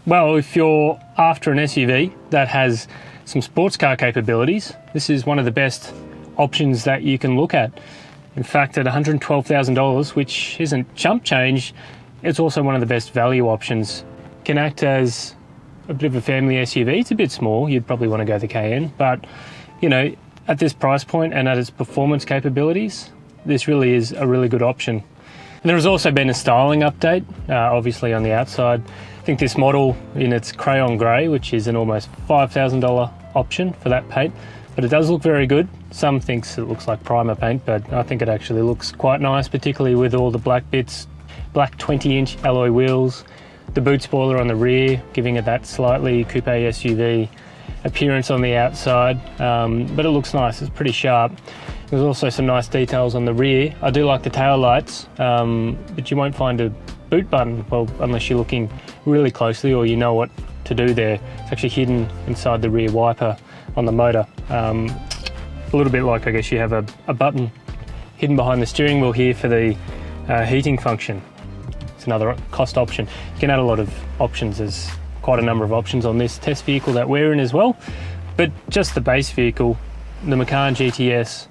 Well, if you're after an SUV that has some sports car capabilities, this is one of the best options that you can look at. In fact, at $112,000, which isn't chump change, it's also one of the best value options. Can act as a bit of a family SUV. It's a bit small. You'd probably want to go the Cayenne, but you know, at this price point and at its performance capabilities, this really is a really good option. And there has also been a styling update, obviously on the outside. I think this model in its crayon grey, which is an almost $5,000 option for that paint, but it does look very good. Some thinks it looks like primer paint, but I think it actually looks quite nice, particularly with all the black bits, black 20-inch alloy wheels, the boot spoiler on the rear, giving it that slightly coupe SUV appearance on the outside, but it looks nice. It's pretty sharp. There's also some nice details on the rear. I do like the tail lights, but you won't find a boot button, well, unless you're looking really closely or you know what to do there. It's actually hidden inside the rear wiper on the motor. A little bit like, I guess, you have a button hidden behind the steering wheel here for the heating function. It's another cost option. You can add a lot of options. There's quite a number of options on this test vehicle that we're in as well, but just the base vehicle, the Macan GTS,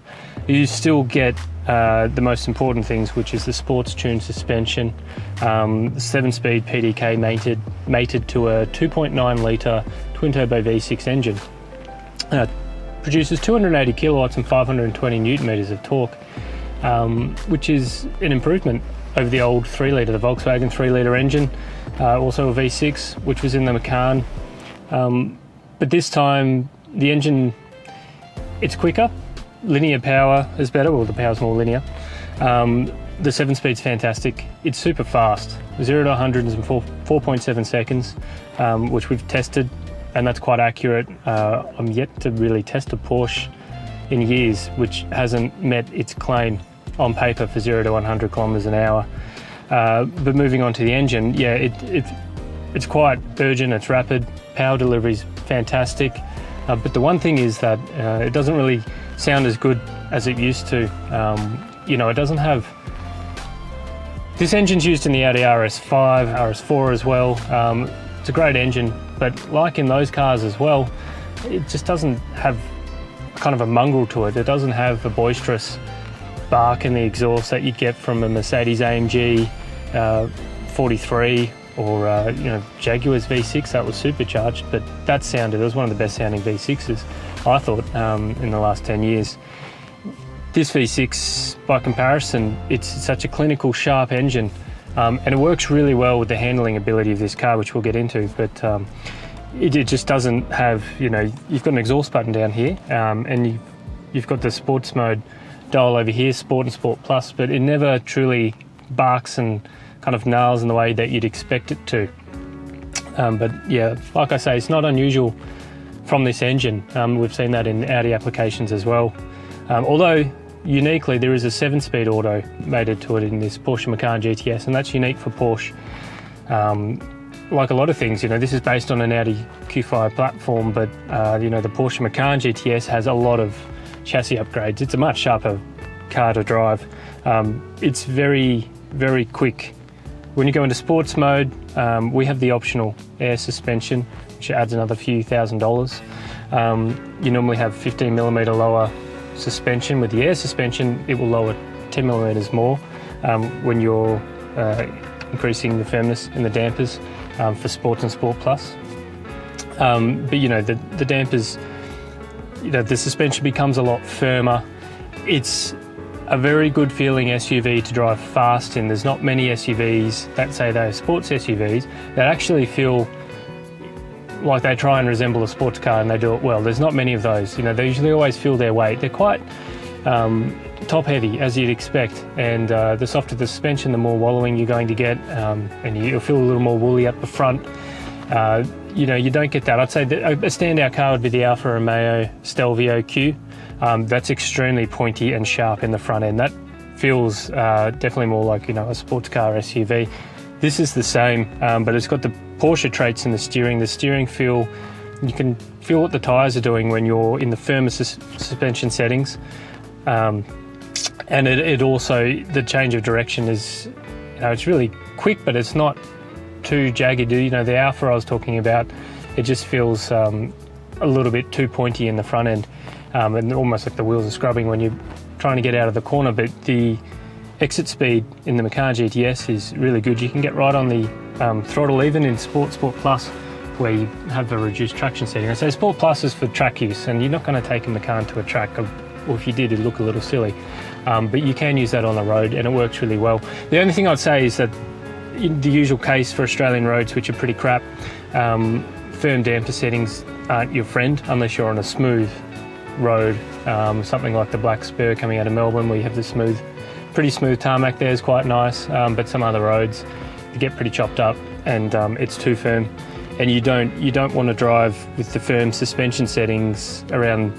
you still get the most important things, which is the sports tuned suspension, the 7-speed PDK mated to a 2.9 litre twin turbo V6 engine. Produces 280 kilowatts and 520 newton meters of torque, which is an improvement over the old 3 litre, the Volkswagen 3 litre engine, also a V6, which was in the Macan. But this time the engine, it's quicker, linear power is better, well, the power's more linear. The 7-speed's fantastic. It's super fast. 0 to 100 is in 4.7 seconds, which we've tested, and that's quite accurate. I'm yet to really test a Porsche in years which hasn't met its claim on paper for 0 to 100 kilometers an hour. But moving on to the engine, yeah, it's quite urgent, it's rapid, power delivery's fantastic. But the one thing is that it doesn't really sound as good as it used to. You know, it doesn't have... This engine's used in the Audi RS5, RS4 as well. It's a great engine, but like in those cars as well, it just doesn't have kind of a mongrel to it. It doesn't have a boisterous bark in the exhaust that you'd get from a Mercedes AMG 43 or you know, Jaguar's V6 that was supercharged, but it was one of the best sounding V6s, I thought, in the last 10 years. This V6, by comparison, it's such a clinical, sharp engine, and it works really well with the handling ability of this car, which we'll get into, but it just doesn't have, you know, you've got an exhaust button down here, and you've got the sports mode dial over here, Sport and Sport Plus, but it never truly barks and kind of gnarls in the way that you'd expect it to. But yeah, like I say, it's not unusual from this engine. We've seen that in Audi applications as well. Although uniquely there is a 7-speed auto mated to it in this Porsche Macan GTS, and that's unique for Porsche. Like a lot of things, you know, this is based on an Audi Q5 platform, but you know, the Porsche Macan GTS has a lot of chassis upgrades. It's a much sharper car to drive. It's very, very quick. When you go into sports mode, we have the optional air suspension, which adds another few $1,000s. You normally have 15mm lower suspension. With the air suspension, it will lower 10mm more when you're increasing the firmness in the dampers for Sport and Sport Plus. But you know, the dampers, you know, the suspension becomes a lot firmer. It's a very good feeling SUV to drive fast in. There's not many SUVs that say they're sports SUVs that actually feel like they try and resemble a sports car and they do it well. There's not many of those. You know, they usually always feel their weight. They're quite top heavy, as you'd expect, and the softer the suspension, the more wallowing you're going to get, and you'll feel a little more woolly up the front. You know, you don't get that. I'd say that a standout car would be the Alfa Romeo Stelvio Q. That's extremely pointy and sharp in the front end. That feels definitely more like, you know, a sports car SUV. This is the same, but it's got the Porsche traits in the steering. The steering feel, you can feel what the tyres are doing when you're in the firmer suspension settings. And it also, the change of direction is, you know, it's really quick, but it's not too jagged. You know, the Alpha I was talking about, it just feels a little bit too pointy in the front end, and almost like the wheels are scrubbing when you're trying to get out of the corner. But the exit speed in the Macan GTS is really good. You can get right on the throttle, even in Sport Plus, where you have a reduced traction setting. I say Sport Plus is for track use, and you're not going to take a Macan to a track, or if you did, it'd look a little silly. But you can use that on the road, and it works really well. The only thing I'd say is that in the usual case for Australian roads, which are pretty crap, firm damper settings aren't your friend unless you're on a smooth road, something like the Black Spur coming out of Melbourne, where you have the pretty smooth tarmac there is quite nice, but some other roads get pretty chopped up, and it's too firm. And you don't want to drive with the firm suspension settings around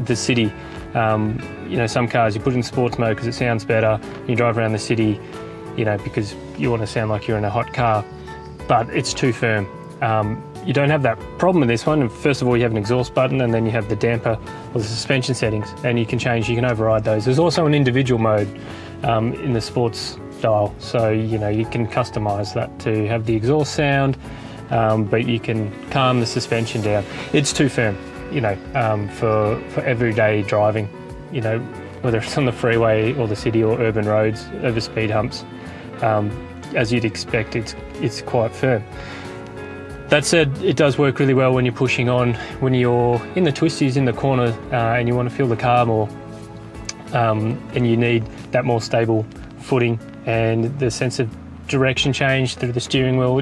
the city. You know, some cars you put in sports mode because it sounds better. You drive around the city, you know, because you want to sound like you're in a hot car, but it's too firm. You don't have that problem with this one. First of all, you have an exhaust button, and then you have the damper or the suspension settings, and you can override those. There's also an individual mode in the sports style, so you know, you can customize that to have the exhaust sound, but you can calm the suspension down. It's too firm, you know, for everyday driving, you know, whether it's on the freeway or the city or urban roads over speed humps. As you'd expect, it's quite firm. That said, it does work really well when you're pushing on, when you're in the twisties in the corner, and you want to feel the car more, and you need that more stable footing and the sense of direction change through the steering wheel.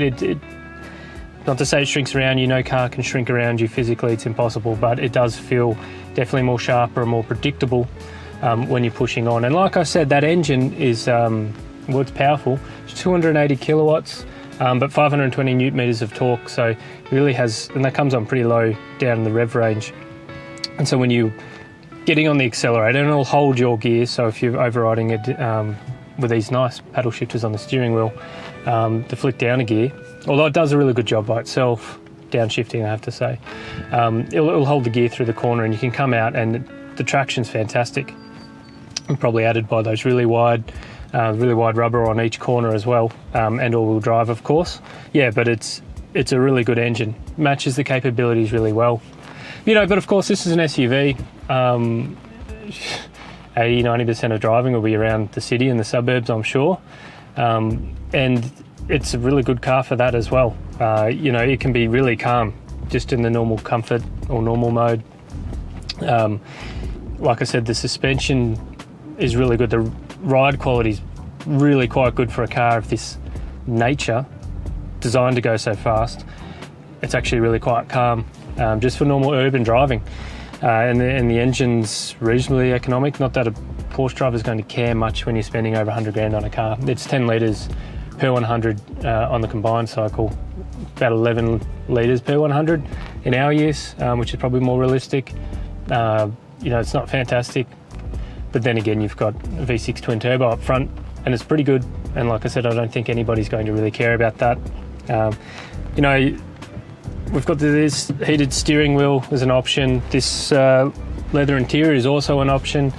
Not to say it shrinks around you, no car can shrink around you physically, it's impossible, but it does feel definitely more sharper and more predictable when you're pushing on. And like I said, that engine is, it's powerful. It's 280 kilowatts, but 520 newton meters of torque, so it really has, and that comes on pretty low down in the rev range. And so when you're getting on the accelerator, and it'll hold your gear, so if you're overriding it with these nice paddle shifters on the steering wheel, to flick down a gear, although it does a really good job by itself, downshifting I have to say, it'll hold the gear through the corner, and you can come out, and the traction's fantastic, and probably added by those really wide rubber on each corner as well, and all-wheel drive, of course. Yeah, but it's a really good engine, matches the capabilities really well. You know, but of course this is an SUV. 80-90% of driving will be around the city and the suburbs, I'm sure, and it's a really good car for that as well. You know, it can be really calm just in the normal comfort or normal mode. Like I said, the suspension is really good. The ride quality is really quite good for a car of this nature, designed to go so fast. It's actually really quite calm, just for normal urban driving. And the engine's reasonably economic. Not that a Porsche driver is going to care much when you're spending over 100 grand on a car. It's 10 litres per 100 on the combined cycle, about 11 litres per 100 in our use, which is probably more realistic. You know, it's not fantastic, but then again, you've got a V6 twin turbo up front, and it's pretty good. And like I said, I don't think anybody's going to really care about that. You know, we've got this heated steering wheel as an option. This leather interior is also an option.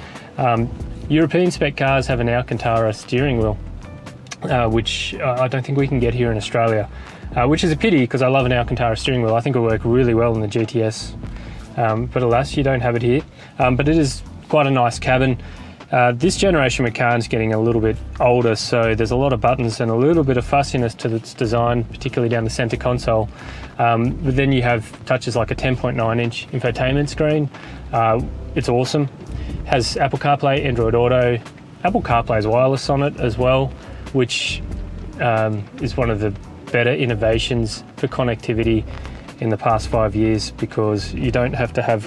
European spec cars have an Alcantara steering wheel, which I don't think we can get here in Australia, which is a pity because I love an Alcantara steering wheel. I think it'll work really well in the GTS, but alas, you don't have it here. But it is quite a nice cabin. This generation Macan's getting a little bit older, so there's a lot of buttons and a little bit of fussiness to its design, particularly down the centre console. But then you have touches like a 10.9-inch infotainment screen. It's awesome. Has Apple CarPlay, Android Auto. Apple CarPlay is wireless on it as well, which is one of the better innovations for connectivity in the past 5 years, because you don't have to have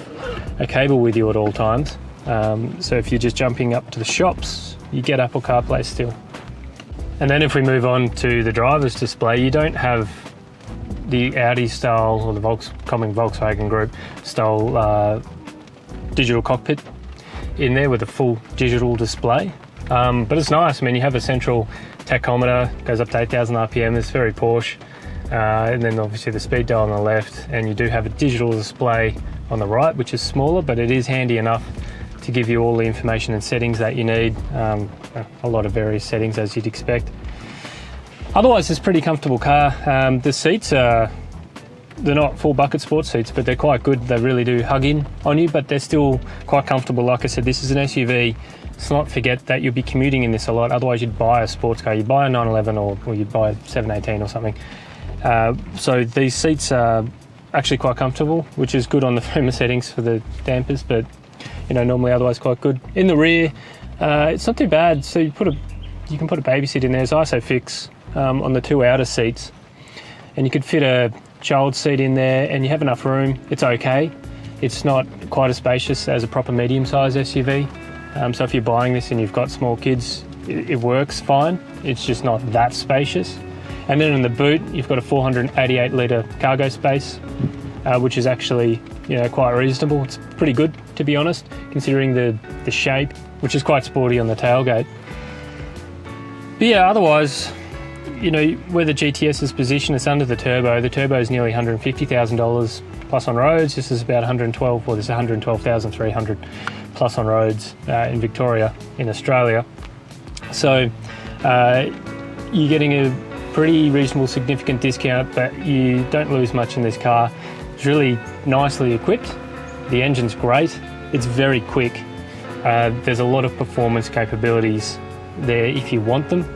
a cable with you at all times. So if you're just jumping up to the shops, you get Apple CarPlay still. And then if we move on to the driver's display, you don't have the Audi style or the common Volkswagen Group style digital cockpit in there with a full digital display. But it's nice. I mean, you have a central tachometer, goes up to 8,000 RPM. It's very Porsche. And then obviously the speed dial on the left, and you do have a digital display on the right, which is smaller, but it is handy enough to give you all the information and settings that you need. A lot of various settings, as you'd expect. Otherwise, it's a pretty comfortable car. The seats are, they're not full bucket sports seats, but they're quite good. They really do hug in on you, but they're still quite comfortable. Like I said, this is an SUV. Let's not forget that you'll be commuting in this a lot. Otherwise, you'd buy a sports car. You'd buy a 911 or you'd buy a 718 or something. So these seats are actually quite comfortable, which is good on the firmer settings for the dampers, but normally otherwise quite good. In the rear, it's not too bad. So you can put a baby seat in there. It's ISOFIX on the two outer seats, and you could fit a child seat in there, and you have enough room. It's okay. It's not quite as spacious as a proper medium-sized SUV. So if you're buying this and you've got small kids, it works fine. It's just not that spacious. And then in the boot, you've got a 488 litre cargo space, which is actually quite reasonable. It's pretty good, to be honest, considering the shape, which is quite sporty on the tailgate. But yeah, otherwise, where the GTS is positioned, it's under the turbo. The turbo is nearly $150,000 plus on roads. This is about 112, well, there's 112,300 plus on roads in Victoria, in Australia. So you're getting a pretty reasonable, significant discount, but you don't lose much in this car. It's really nicely equipped. The engine's great. It's very quick. There's a lot of performance capabilities there if you want them.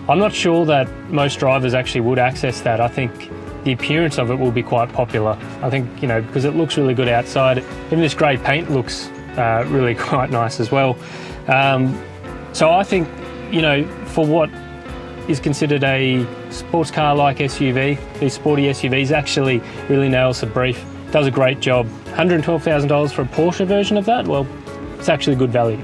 I'm not sure that most drivers actually would access that. I think the appearance of it will be quite popular. I think, because it looks really good outside. Even this grey paint looks really quite nice as well. So I think, for what is considered a sports car like SUV, these sporty SUVs actually really nails the brief, does a great job. $112,000 for a Porsche version of that, well, it's actually good value.